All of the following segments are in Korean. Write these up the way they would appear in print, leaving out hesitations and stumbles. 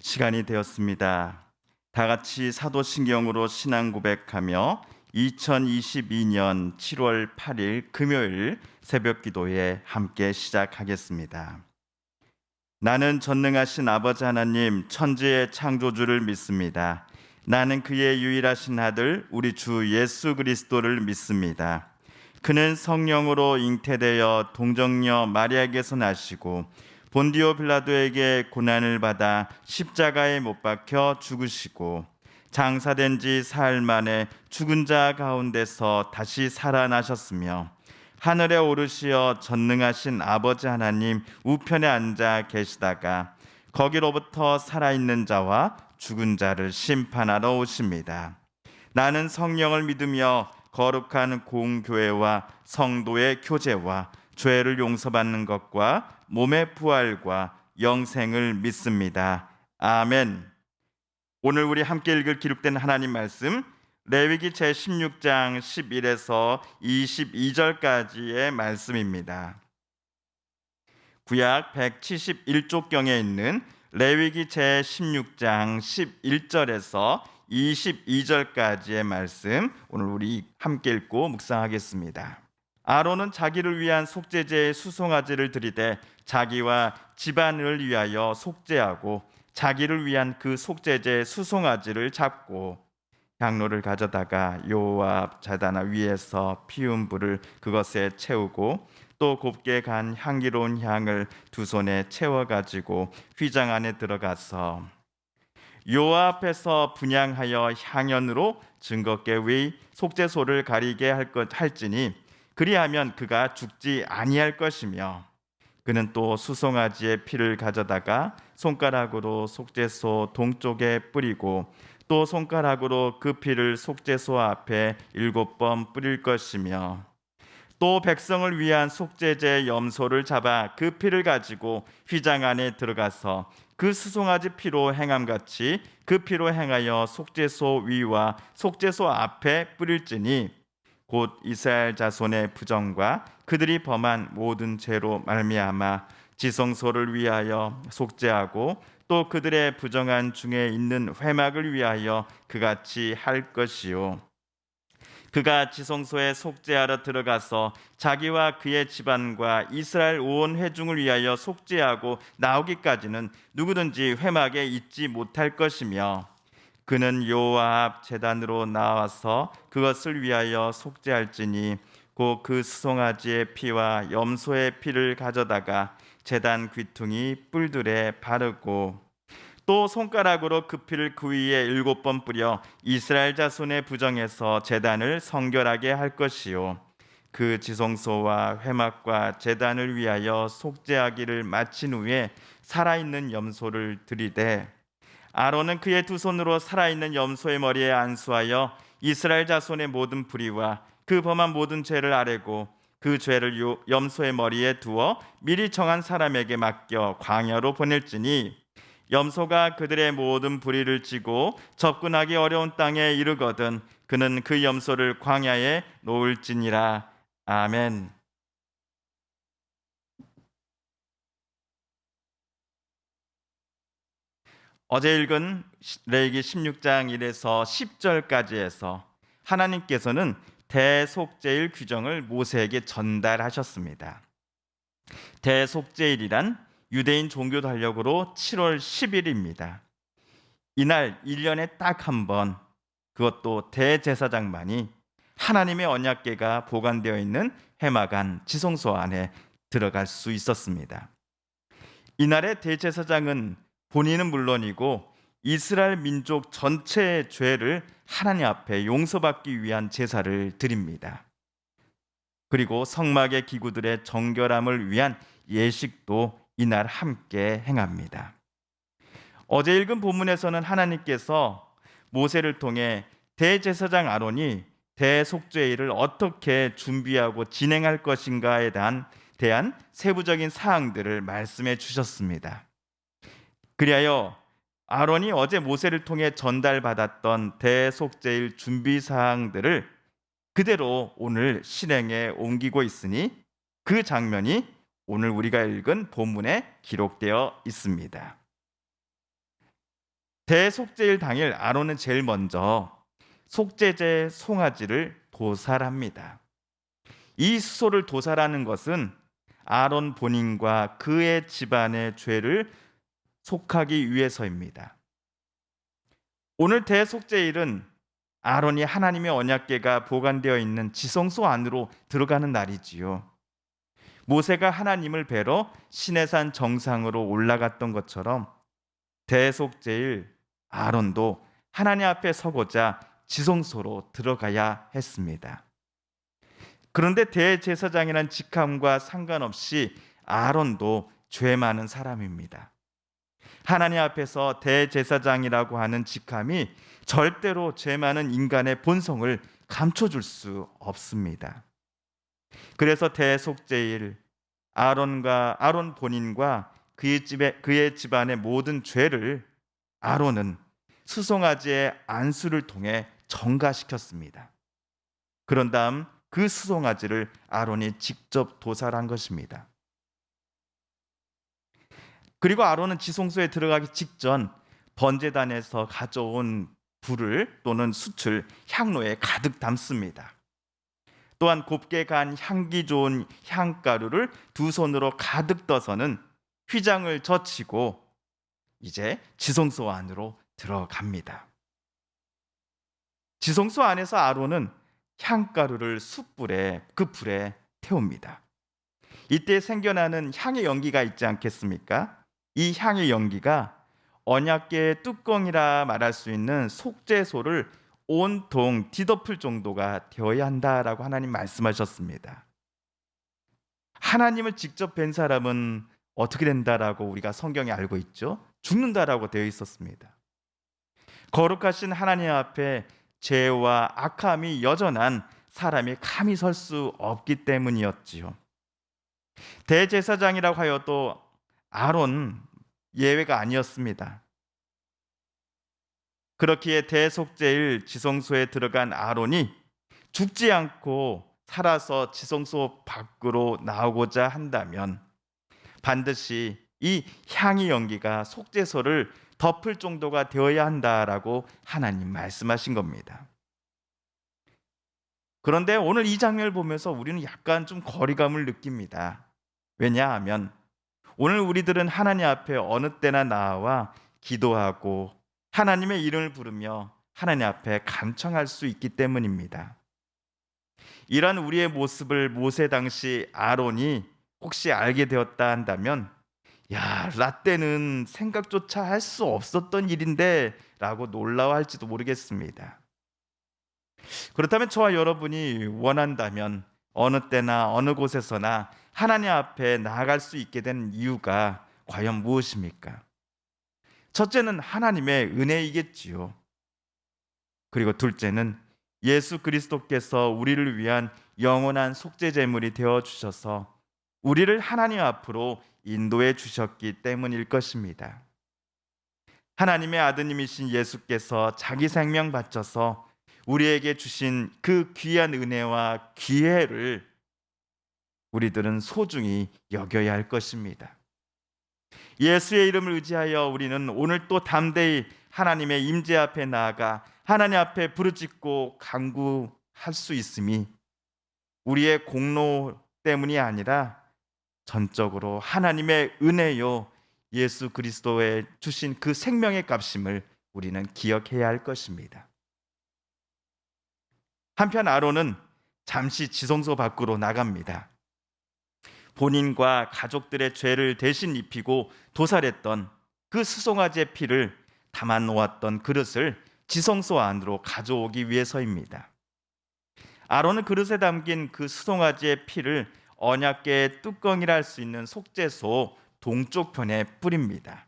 시간이 되었습니다. 다 같이 사도신경으로 신앙 고백하며 2022년 7월 8일 금요일 새벽 기도에 함께 시작하겠습니다. 나는 전능하신 아버지 하나님 천지의 창조주를 믿습니다. 나는 그의 유일하신 아들 우리 주 예수 그리스도를 믿습니다. 그는 성령으로 잉태되어 동정녀 마리아에게서 나시고 본디오 빌라도에게 고난을 받아 십자가에 못 박혀 죽으시고 장사된 지 사흘 만에 죽은 자 가운데서 다시 살아나셨으며 하늘에 오르시어 전능하신 아버지 하나님 우편에 앉아 계시다가 거기로부터 살아있는 자와 죽은 자를 심판하러 오십니다. 나는 성령을 믿으며 거룩한 공교회와 성도의 교제와 죄를 용서받는 것과 몸의 부활과 영생을 믿습니다. 아멘. 오늘 우리 함께 읽을 기록된 하나님 말씀 레위기 제16장 11에서 22절까지의 말씀입니다. 구약 171쪽경에 있는 레위기 제16장 11절에서 22절까지의 말씀 오늘 우리 함께 읽고 묵상하겠습니다. 아론은 자기를 위한 속죄제의 수송아지를 드리되 자기와 집안을 위하여 속죄하고 자기를 위한 그 속죄제의 수송아지를 잡고 향로를 가져다가 여호와 앞 제단 위에서 피운 불을 그것에 채우고 또 곱게 간 향기로운 향을 두 손에 채워 가지고 휘장 안에 들어가서 여호와 앞에서 분향하여 향연으로 증거께 위 속죄소를 가리게 할지니 그리하면 그가 죽지 아니할 것이며 그는 또 수송아지의 피를 가져다가 손가락으로 속죄소 동쪽에 뿌리고 또 손가락으로 그 피를 속죄소 앞에 7번 뿌릴 것이며 또 백성을 위한 속죄제 염소를 잡아 그 피를 가지고 휘장 안에 들어가서 그 수송아지 피로 행함같이 그 피로 행하여 속죄소 위와 속죄소 앞에 뿌릴지니 곧 이스라엘 자손의 부정과 그들이 범한 모든 죄로 말미암아 지성소를 위하여 속죄하고 또 그들의 부정한 중에 있는 회막을 위하여 그같이 할 것이요 그가 지성소에 속죄하러 들어가서 자기와 그의 집안과 이스라엘 온 회중을 위하여 속죄하고 나오기까지는 누구든지 회막에 있지 못할 것이며 그는 여호와 앞 제단으로 나와서 그것을 위하여 속죄할지니 곧 그 수송아지의 피와 염소의 피를 가져다가 제단 귀퉁이 뿔들에 바르고 또 손가락으로 그 피를 그 위에 7번 뿌려 이스라엘 자손의 부정에서 제단을 성결하게 할 것이요 그 지성소와 회막과 제단을 위하여 속죄하기를 마친 후에 살아있는 염소를 드리되 아론은 그의 두 손으로 살아있는 염소의 머리에 안수하여 이스라엘 자손의 모든 불의와 그 범한 모든 죄를 아뢰고 그 죄를 염소의 머리에 두어 미리 정한 사람에게 맡겨 광야로 보낼지니 염소가 그들의 모든 불의를 지고 접근하기 어려운 땅에 이르거든 그는 그 염소를 광야에 놓을지니라. 아멘. 어제 읽은 레위기 16장 1에서 10절까지 해서 하나님께서는 대속죄일 규정을 모세에게 전달하셨습니다. 대속죄일이란 유대인 종교 달력으로 7월 10일입니다. 이날 1년에 딱 한 번 그것도 대제사장만이 하나님의 언약궤가 보관되어 있는 회막안 지성소 안에 들어갈 수 있었습니다. 이날의 대제사장은 본인은 물론이고 이스라엘 민족 전체의 죄를 하나님 앞에 용서받기 위한 제사를 드립니다. 그리고 성막의 기구들의 정결함을 위한 예식도 이날 함께 행합니다. 어제 읽은 본문에서는 하나님께서 모세를 통해 대제사장 아론이 대속죄일을 어떻게 준비하고 진행할 것인가에 대한 세부적인 사항들을 말씀해 주셨습니다. 그리하여 아론이 어제 모세를 통해 전달받았던 대속죄일 준비 사항들을 그대로 오늘 실행에 옮기고 있으니 그 장면이 오늘 우리가 읽은 본문에 기록되어 있습니다. 대속죄일 당일 아론은 제일 먼저 속죄제 송아지를 도살합니다. 이 수소를 도살하는 것은 아론 본인과 그의 집안의 죄를 속하기 위해서입니다. 오늘 대속죄일은 아론이 하나님의 언약궤가 보관되어 있는 지성소 안으로 들어가는 날이지요. 모세가 하나님을 뵈러 시내산 정상으로 올라갔던 것처럼 대속죄일 아론도 하나님 앞에 서고자 지성소로 들어가야 했습니다. 그런데 대제사장이란 직함과 상관없이 아론도 죄 많은 사람입니다. 하나님 앞에서 대제사장이라고 하는 직함이 절대로 죄 많은 인간의 본성을 감춰줄 수 없습니다. 그래서 대속죄일 아론 본인과 그의 집안의 모든 죄를 아론은 수송아지의 안수를 통해 정가시켰습니다. 그런 다음 그 수송아지를 아론이 직접 도살한 것입니다. 그리고 아론은 지성소에 들어가기 직전 번제단에서 가져온 불을 또는 숯을 향로에 가득 담습니다. 또한 곱게 간 향기 좋은 향가루를 두 손으로 가득 떠서는 휘장을 젖히고 이제 지성소 안으로 들어갑니다. 지성소 안에서 아론은 향가루를 숯불에 그 불에 태웁니다. 이때 생겨나는 향의 연기가 있지 않겠습니까? 이 향의 연기가 언약궤의 뚜껑이라 말할 수 있는 속죄소를 온통 뒤덮을 정도가 되어야 한다라고 하나님 말씀하셨습니다. 하나님을 직접 뵌 사람은 어떻게 된다라고 우리가 성경에 알고 있죠? 죽는다라고 되어 있었습니다. 거룩하신 하나님 앞에 죄와 악함이 여전한 사람이 감히 설 수 없기 때문이었지요. 대제사장이라고 하여도 아론 예외가 아니었습니다. 그렇기에 대속죄일 지성소에 들어간 아론이 죽지 않고 살아서 지성소 밖으로 나오고자 한다면 반드시 이 향의 연기가 속죄소를 덮을 정도가 되어야 한다라고 하나님 말씀하신 겁니다. 그런데 오늘 이 장면을 보면서 우리는 약간 좀 거리감을 느낍니다. 왜냐하면 오늘 우리들은 하나님 앞에 어느 때나 나와 기도하고 하나님의 이름을 부르며 하나님 앞에 간청할 수 있기 때문입니다. 이런 우리의 모습을 모세 당시 아론이 혹시 알게 되었다 한다면 야, 라떼는 생각조차 할 수 없었던 일인데 라고 놀라워할지도 모르겠습니다. 그렇다면 저와 여러분이 원한다면 어느 때나 어느 곳에서나 하나님 앞에 나아갈 수 있게 된 이유가 과연 무엇입니까? 첫째는 하나님의 은혜이겠지요. 그리고 둘째는 예수 그리스도께서 우리를 위한 영원한 속죄 제물이 되어 주셔서 우리를 하나님 앞으로 인도해 주셨기 때문일 것입니다. 하나님의 아드님이신 예수께서 자기 생명 바쳐서 우리에게 주신 그 귀한 은혜와 기회를 우리들은 소중히 여겨야 할 것입니다. 예수의 이름을 의지하여 우리는 오늘 또 담대히 하나님의 임재 앞에 나아가 하나님 앞에 부르짖고 간구할 수 있음이 우리의 공로 때문이 아니라 전적으로 하나님의 은혜요 예수 그리스도의 주신 그 생명의 값임을 우리는 기억해야 할 것입니다. 한편 아론은 잠시 지성소 밖으로 나갑니다. 본인과 가족들의 죄를 대신 입히고 도살했던 그 수송아지의 피를 담아 놓았던 그릇을 지성소 안으로 가져오기 위해서입니다. 아론은 그릇에 담긴 그 수송아지의 피를 언약궤의 뚜껑이라 할 수 있는 속죄소 동쪽 편에 뿌립니다.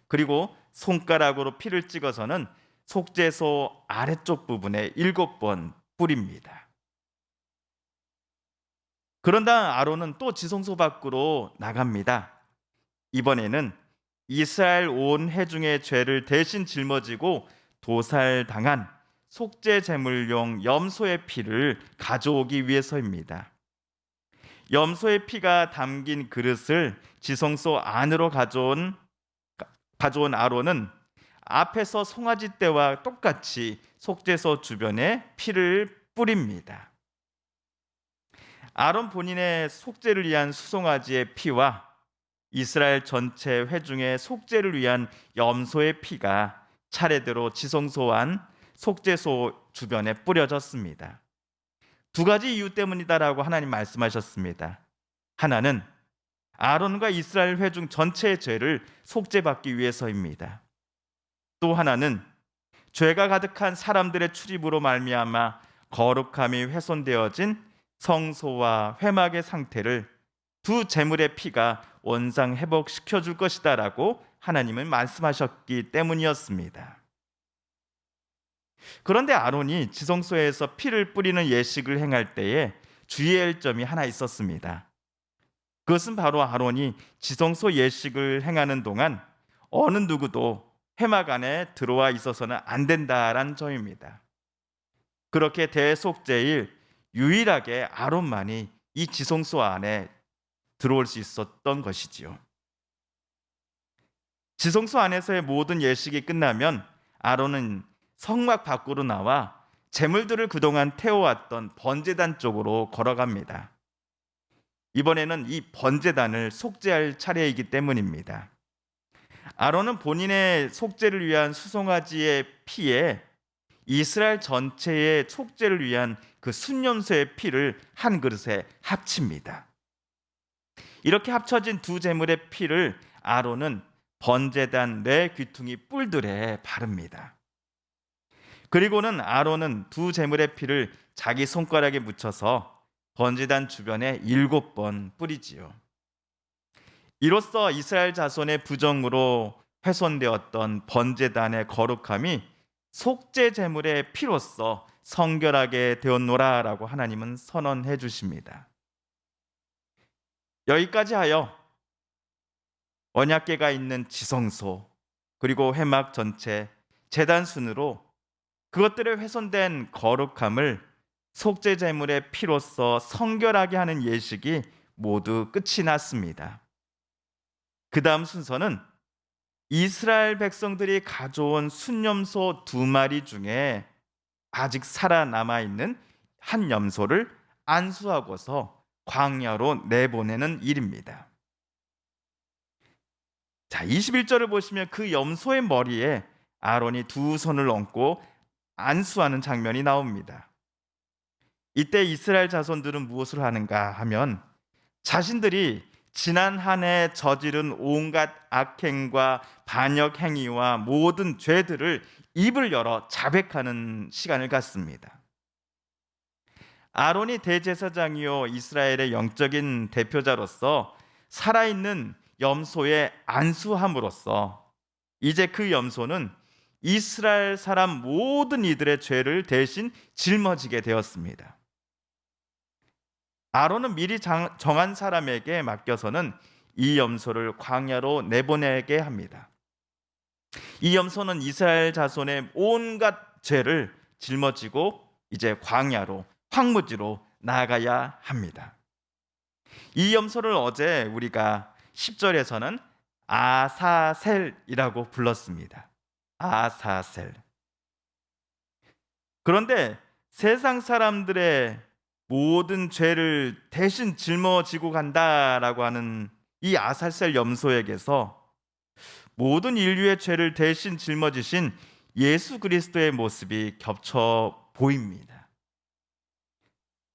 그리고 손가락으로 피를 찍어서는 속죄소 아래쪽 부분에 7번 뿌립니다. 그런 다음 아론은 또 지성소 밖으로 나갑니다. 이번에는 이스라엘 온 회중의 죄를 대신 짊어지고 도살당한 속죄 제물용 염소의 피를 가져오기 위해서입니다. 염소의 피가 담긴 그릇을 지성소 안으로 가져온 아론은 앞에서 송아지 떼와 똑같이 속죄소 주변에 피를 뿌립니다. 아론 본인의 속죄를 위한 수송아지의 피와 이스라엘 전체 회중의 속죄를 위한 염소의 피가 차례대로 지성소한 속죄소 주변에 뿌려졌습니다. 두 가지 이유 때문이다라고 하나님 말씀하셨습니다. 하나는 아론과 이스라엘 회중 전체의 죄를 속죄받기 위해서입니다. 또 하나는 죄가 가득한 사람들의 출입으로 말미암아 거룩함이 훼손되어진 성소와 회막의 상태를 두 제물의 피가 원상 회복시켜 줄 것이다라고 하나님은 말씀하셨기 때문이었습니다. 그런데 아론이 지성소에서 피를 뿌리는 예식을 행할 때에 주의할 점이 하나 있었습니다. 그것은 바로 아론이 지성소 예식을 행하는 동안 어느 누구도 회막 안에 들어와 있어서는 안 된다라는 점입니다. 그렇게 대속죄일 유일하게 아론만이 이 지성소 안에 들어올 수 있었던 것이지요. 지성소 안에서의 모든 예식이 끝나면 아론은 성막 밖으로 나와 제물들을 그동안 태워왔던 번제단 쪽으로 걸어갑니다. 이번에는 이 번제단을 속죄할 차례이기 때문입니다. 아론은 본인의 속죄를 위한 수송아지의 피에 이스라엘 전체의 속죄를 위한 그 순염소의 피를 한 그릇에 합칩니다. 이렇게 합쳐진 두 제물의 피를 아론은 번제단 네 귀퉁이 뿔들에 바릅니다. 그리고는 아론은 두 제물의 피를 자기 손가락에 묻혀서 번제단 주변에 7번 뿌리지요. 이로써 이스라엘 자손의 부정으로 훼손되었던 번제단의 거룩함이 속죄 제물의 피로써 성결하게 되었노라라고 하나님은 선언해 주십니다. 여기까지 하여 언약궤가 있는 지성소 그리고 회막 전체 제단 순으로 그것들의 훼손된 거룩함을 속죄 제물의 피로써 성결하게 하는 예식이 모두 끝이 났습니다. 그 다음 순서는 이스라엘 백성들이 가져온 순염소 2마리 중에 아직 살아남아 있는 한 염소를 안수하고서 광야로 내보내는 일입니다. 자, 21절을 보시면 그 염소의 머리에 아론이 두 손을 얹고 안수하는 장면이 나옵니다. 이때 이스라엘 자손들은 무엇을 하는가 하면 자신들이 지난 한 해 저지른 온갖 악행과 반역 행위와 모든 죄들을 입을 열어 자백하는 시간을 갖습니다. 아론이 대제사장이요 이스라엘의 영적인 대표자로서 살아있는 염소에 안수함으로써 이제 그 염소는 이스라엘 사람 모든 이들의 죄를 대신 짊어지게 되었습니다. 아론은 미리 정한 사람에게 맡겨서는 이 염소를 광야로 내보내게 합니다. 이 염소는 이스라엘 자손의 온갖 죄를 짊어지고 이제 광야로 황무지로 나아가야 합니다. 이 염소를 어제 우리가 10절에서는 아사셀이라고 불렀습니다. 아사셀. 그런데 세상 사람들의 모든 죄를 대신 짊어지고 간다라고 하는 이 아사셀 염소에게서 모든 인류의 죄를 대신 짊어지신 예수 그리스도의 모습이 겹쳐 보입니다.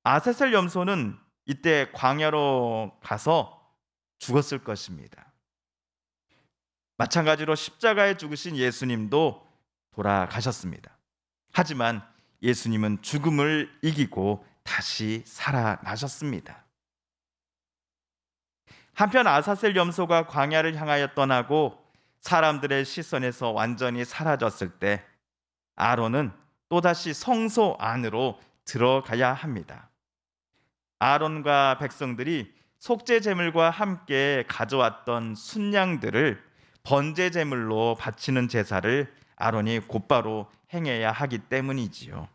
아사셀 염소는 이때 광야로 가서 죽었을 것입니다. 마찬가지로 십자가에 죽으신 예수님도 돌아가셨습니다. 하지만 예수님은 죽음을 이기고 다시 살아나셨습니다. 한편 아사셀 염소가 광야를 향하여 떠나고 사람들의 시선에서 완전히 사라졌을 때 아론은 또다시 성소 안으로 들어가야 합니다. 아론과 백성들이 속죄 제물과 함께 가져왔던 순양들을 번제 제물로 바치는 제사를 아론이 곧바로 행해야 하기 때문이지요.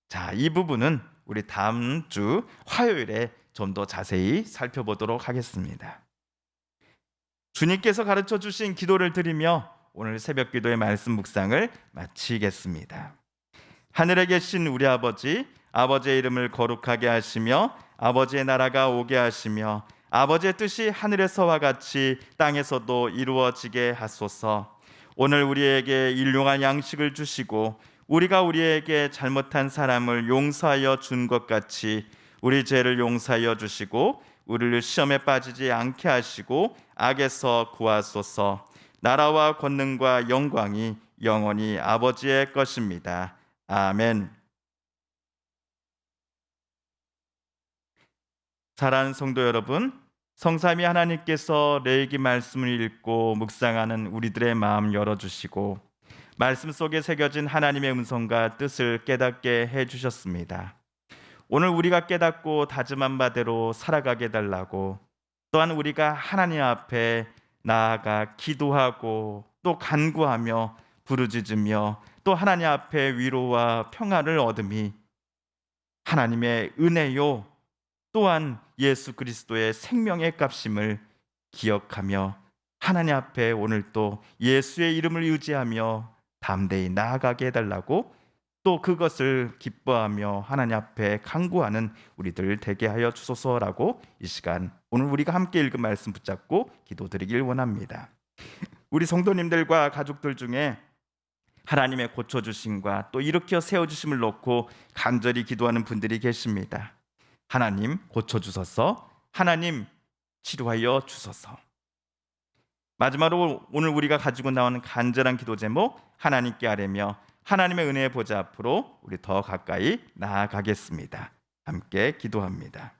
자, 이 부분은 우리 다음 주 화요일에 좀 더 자세히 살펴보도록 하겠습니다. 주님께서 가르쳐 주신 기도를 드리며 오늘 새벽 기도의 말씀 묵상을 마치겠습니다. 하늘에 계신 우리 아버지, 아버지의 이름을 거룩하게 하시며 아버지의 나라가 오게 하시며 아버지의 뜻이 하늘에서와 같이 땅에서도 이루어지게 하소서. 오늘 우리에게 일용할 양식을 주시고 우리가 우리에게 잘못한 사람을 용서하여 준 것 같이 우리 죄를 용서하여 주시고 우리를 시험에 빠지지 않게 하시고 악에서 구하소서. 나라와 권능과 영광이 영원히 아버지의 것입니다. 아멘. 사랑하는 성도 여러분, 성삼위 하나님께서 레위기 말씀을 읽고 묵상하는 우리들의 마음 열어주시고 말씀 속에 새겨진 하나님의 음성과 뜻을 깨닫게 해주셨습니다. 오늘 우리가 깨닫고 다짐한 바대로 살아가게 해달라고, 또한 우리가 하나님 앞에 나아가 기도하고 또 간구하며 부르짖으며 또 하나님 앞에 위로와 평안을 얻음이 하나님의 은혜요 또한 예수 그리스도의 생명의 값임을 기억하며 하나님 앞에 오늘 또 예수의 이름을 의지하며 담대히 나아가게 해달라고, 또 그것을 기뻐하며 하나님 앞에 간구하는 우리들 되게 하여 주소서라고 이 시간 오늘 우리가 함께 읽은 말씀 붙잡고 기도드리길 원합니다. 우리 성도님들과 가족들 중에 하나님의 고쳐주심과 또 일으켜 세워주심을 놓고 간절히 기도하는 분들이 계십니다. 하나님 고쳐주소서, 하나님 치료하여 주소서. 마지막으로 오늘 우리가 가지고 나오는 간절한 기도 제목 하나님께 아뢰며 하나님의 은혜의 보좌 앞으로 우리 더 가까이 나아가겠습니다. 함께 기도합니다.